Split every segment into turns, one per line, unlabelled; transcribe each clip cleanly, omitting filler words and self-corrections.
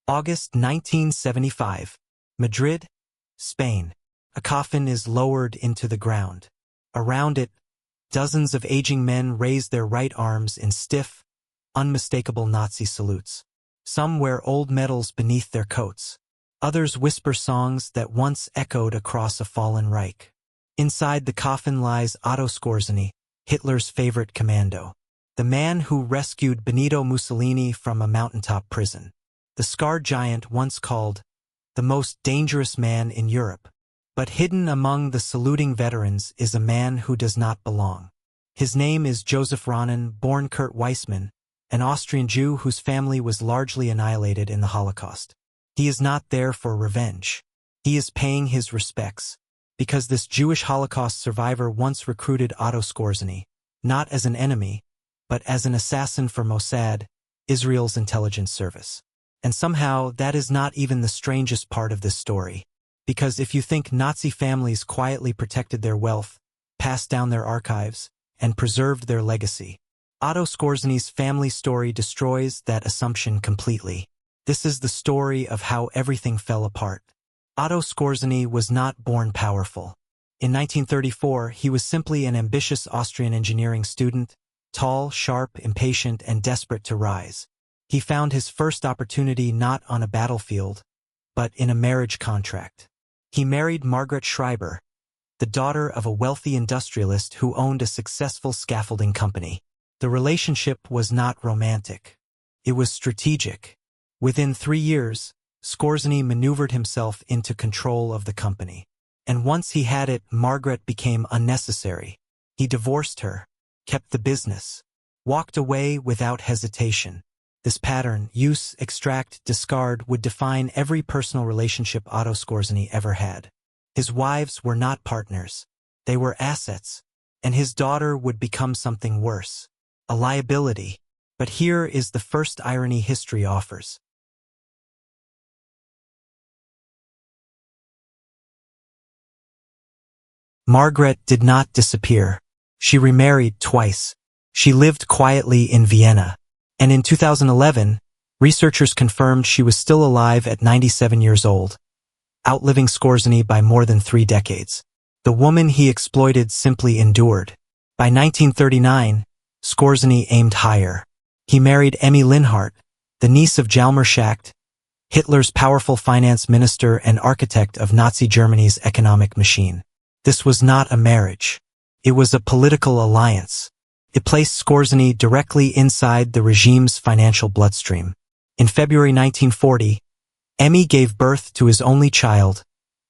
August 1975. Madrid, Spain. A coffin is lowered into the ground. Around it, dozens of aging men raise their right arms in stiff, unmistakable Nazi salutes. Some wear old medals beneath their coats. Others whisper songs that once echoed across a fallen Reich. Inside the coffin lies Otto Skorzeny, Hitler's favorite commando. The man who rescued Benito Mussolini from a mountaintop prison. The scarred giant once called the most dangerous man in Europe. But hidden among the saluting veterans is a man who does not belong. His name is Joseph Ronen, born Kurt Weissmann, an Austrian Jew whose family was largely annihilated in the Holocaust. He is not there for revenge. He is paying his respects, because this Jewish Holocaust survivor once recruited Otto Skorzeny, not as an enemy, but as an assassin for Mossad, Israel's intelligence service. And somehow that is not even the strangest part of this story. Because if you think Nazi families quietly protected their wealth, passed down their archives, and preserved their legacy, Otto Skorzeny's family story destroys that assumption completely. This is the story of how everything fell apart. Otto Skorzeny was not born powerful. In 1934, he was simply an ambitious Austrian engineering student, tall, sharp, impatient, and desperate to rise. He found his first opportunity not on a battlefield, but in a marriage contract. He married Margaret Schreiber, the daughter of a wealthy industrialist who owned a successful scaffolding company. The relationship was not romantic. It was strategic. Within 3 years, Skorzeny maneuvered himself into control of the company. And once he had it, Margaret became unnecessary. He divorced her, kept the business, walked away without hesitation. This pattern, use, extract, discard, would define every personal relationship Otto Skorzeny ever had. His wives were not partners. They were assets. And his daughter would become something worse. A liability. But here is the first irony history offers. Margaret did not disappear. She remarried twice. She lived quietly in Vienna. And in 2011, researchers confirmed she was still alive at 97 years old, outliving Skorzeny by more than 3 decades. The woman he exploited simply endured. By 1939, Skorzeny aimed higher. He married Emmy Linhart, the niece of Hjalmar Schacht, Hitler's powerful finance minister and architect of Nazi Germany's economic machine. This was not a marriage. It was a political alliance. It placed Skorzeny directly inside the regime's financial bloodstream. In February 1940, Emmy gave birth to his only child,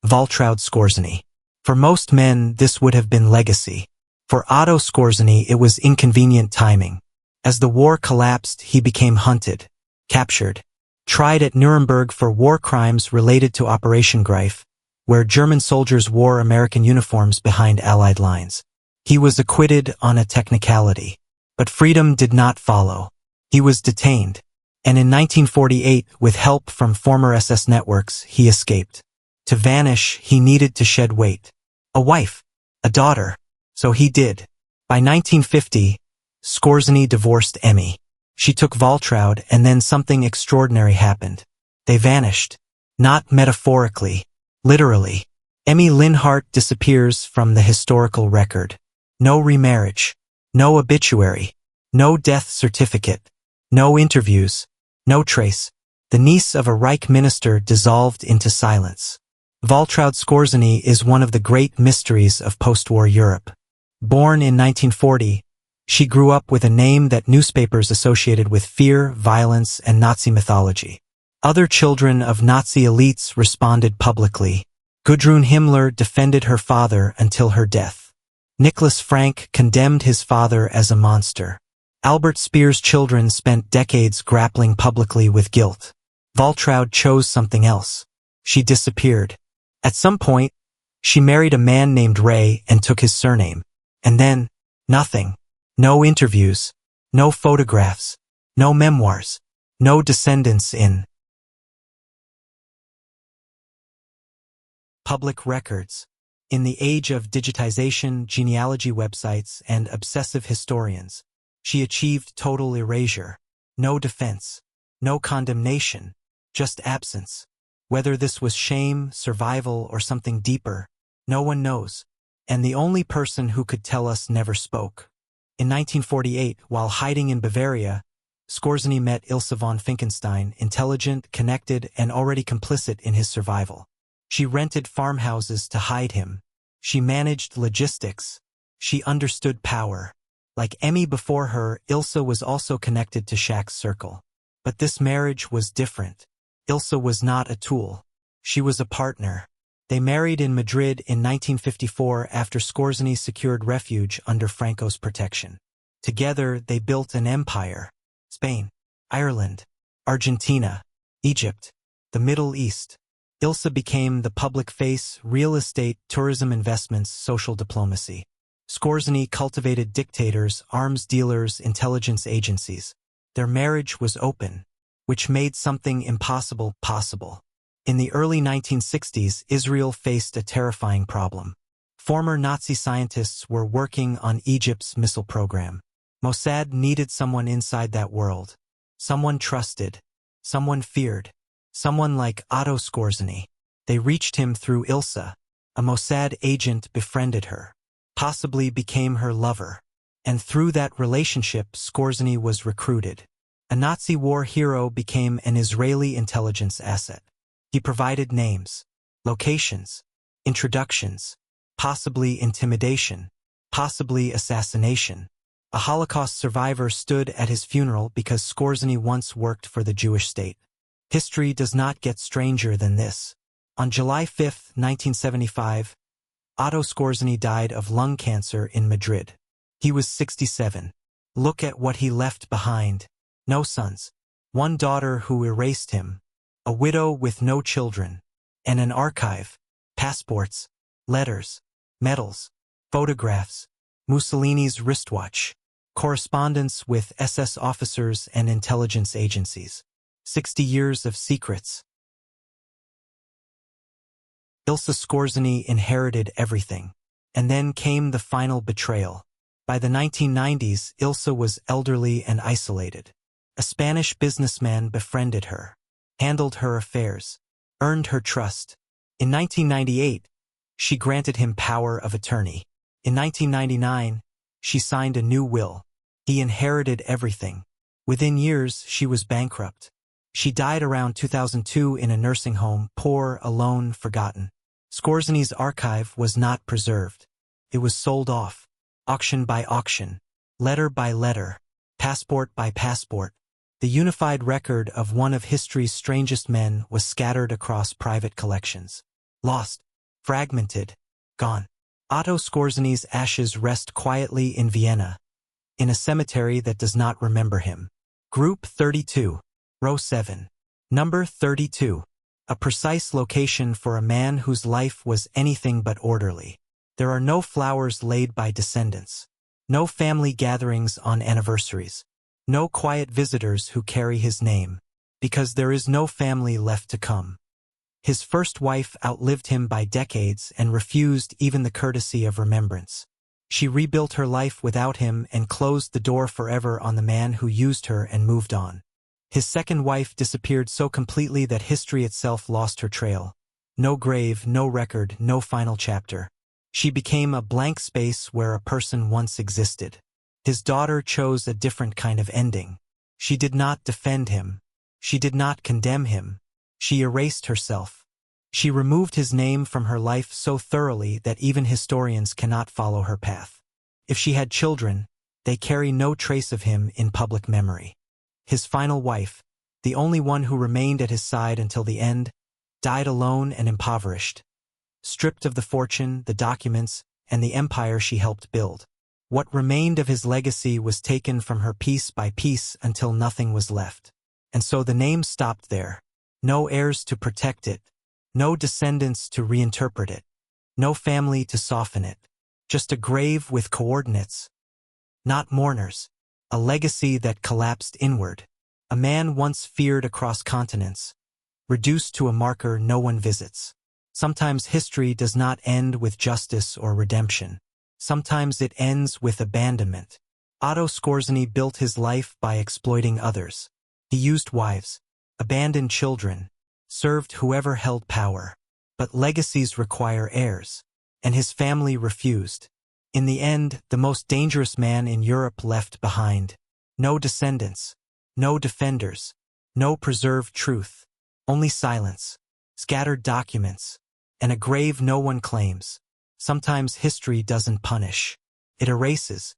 Waltraut Skorzeny. For most men, this would have been legacy. For Otto Skorzeny, it was inconvenient timing. As the war collapsed, he became hunted, captured, tried at Nuremberg for war crimes related to Operation Greif, where German soldiers wore American uniforms behind Allied lines. He was acquitted on a technicality. But freedom did not follow. He was detained. And in 1948, with help from former SS networks, he escaped. To vanish, he needed to shed weight. A wife. A daughter. So he did. By 1950, Skorzeny divorced Emmy. She took Waltraut, and then something extraordinary happened. They vanished. Not metaphorically. Literally. Emmy Linhart disappears from the historical record. No remarriage. No obituary. No death certificate. No interviews. No trace. The niece of a Reich minister dissolved into silence. Waltraut Skorzeny is one of the great mysteries of post-war Europe. Born in 1940, she grew up with a name that newspapers associated with fear, violence, and Nazi mythology. Other children of Nazi elites responded publicly. Gudrun Himmler defended her father until her death. Nicholas Frank condemned his father as a monster. Albert Speer's children spent decades grappling publicly with guilt. Waltraut chose something else. She disappeared. At some point, she married a man named Ray and took his surname. And then, nothing. No interviews. No photographs. No memoirs. No descendants in public records. In the age of digitization, genealogy websites, and obsessive historians, she achieved total erasure. No defense. No condemnation. just absence. Whether this was shame, survival, or something deeper, no one knows. And the only person who could tell us never spoke. In 1948, while hiding in Bavaria, Skorzeny met Ilse von Finkenstein, intelligent, connected, and already complicit in his survival. She rented farmhouses to hide him. She managed logistics. She understood power. Like Emmy before her, Ilse was also connected to Schack's circle. But this marriage was different. Ilse was not a tool. She was a partner. They married in Madrid in 1954 after Skorzeny secured refuge under Franco's protection. Together, they built an empire. Spain, Ireland, Argentina, Egypt, the Middle East. Ilse became the public face, real estate, tourism investments, social diplomacy. Skorzeny cultivated dictators, arms dealers, intelligence agencies. Their marriage was open, which made something impossible possible. In the early 1960s, Israel faced a terrifying problem. Former Nazi scientists were working on Egypt's missile program. Mossad needed someone inside that world. Someone trusted. Someone feared. Someone like Otto Skorzeny. They reached him through Ilse. A Mossad agent befriended her. Possibly became her lover. And through that relationship, Skorzeny was recruited. A Nazi war hero became an Israeli intelligence asset. He provided names, locations, introductions, possibly intimidation, possibly assassination. A Holocaust survivor stood at his funeral because Skorzeny once worked for the Jewish state. History does not get stranger than this. On July 5, 1975, Otto Skorzeny died of lung cancer in Madrid. He was 67. Look at what he left behind. No sons. One daughter who erased him. A widow with no children. And an archive. Passports. Letters. Medals. Photographs. Mussolini's wristwatch. Correspondence with SS officers and intelligence agencies. 60 years of secrets. Ilse Skorzeny inherited everything. And then came the final betrayal. By the 1990s, Ilse was elderly and isolated. A Spanish businessman befriended her, handled her affairs, earned her trust. In 1998, she granted him power of attorney. In 1999, she signed a new will. He inherited everything. Within years, she was bankrupt. She died around 2002 in a nursing home, poor, alone, forgotten. Skorzeny's archive was not preserved. It was sold off, auction by auction, letter by letter, passport by passport. The unified record of one of history's strangest men was scattered across private collections. Lost, fragmented, gone. Otto Skorzeny's ashes rest quietly in Vienna, in a cemetery that does not remember him. Group 32, Row 7. Number 32. A precise location for a man whose life was anything but orderly. There are no flowers laid by descendants. No family gatherings on anniversaries. No quiet visitors who carry his name. Because there is no family left to come. His first wife outlived him by decades and refused even the courtesy of remembrance. She rebuilt her life without him and closed the door forever on the man who used her and moved on. His second wife disappeared so completely that history itself lost her trail. No grave, no record, no final chapter. She became a blank space where a person once existed. His daughter chose a different kind of ending. She did not defend him. She did not condemn him. She erased herself. She removed his name from her life so thoroughly that even historians cannot follow her path. If she had children, they carry no trace of him in public memory. His final wife, the only one who remained at his side until the end, died alone and impoverished, stripped of the fortune, the documents, and the empire she helped build. What remained of his legacy was taken from her piece by piece until nothing was left. And so the name stopped there. No heirs to protect it. No descendants to reinterpret it. No family to soften it. Just a grave with coordinates. Not mourners. A legacy that collapsed inward. A man once feared across continents. Reduced to a marker no one visits. Sometimes history does not end with justice or redemption. Sometimes it ends with abandonment. Otto Skorzeny built his life by exploiting others. He used wives, abandoned children, served whoever held power. But legacies require heirs, and his family refused. In the end, the most dangerous man in Europe left behind. No descendants, no defenders, no preserved truth, only silence, scattered documents, and a grave no one claims. Sometimes history doesn't punish. It erases.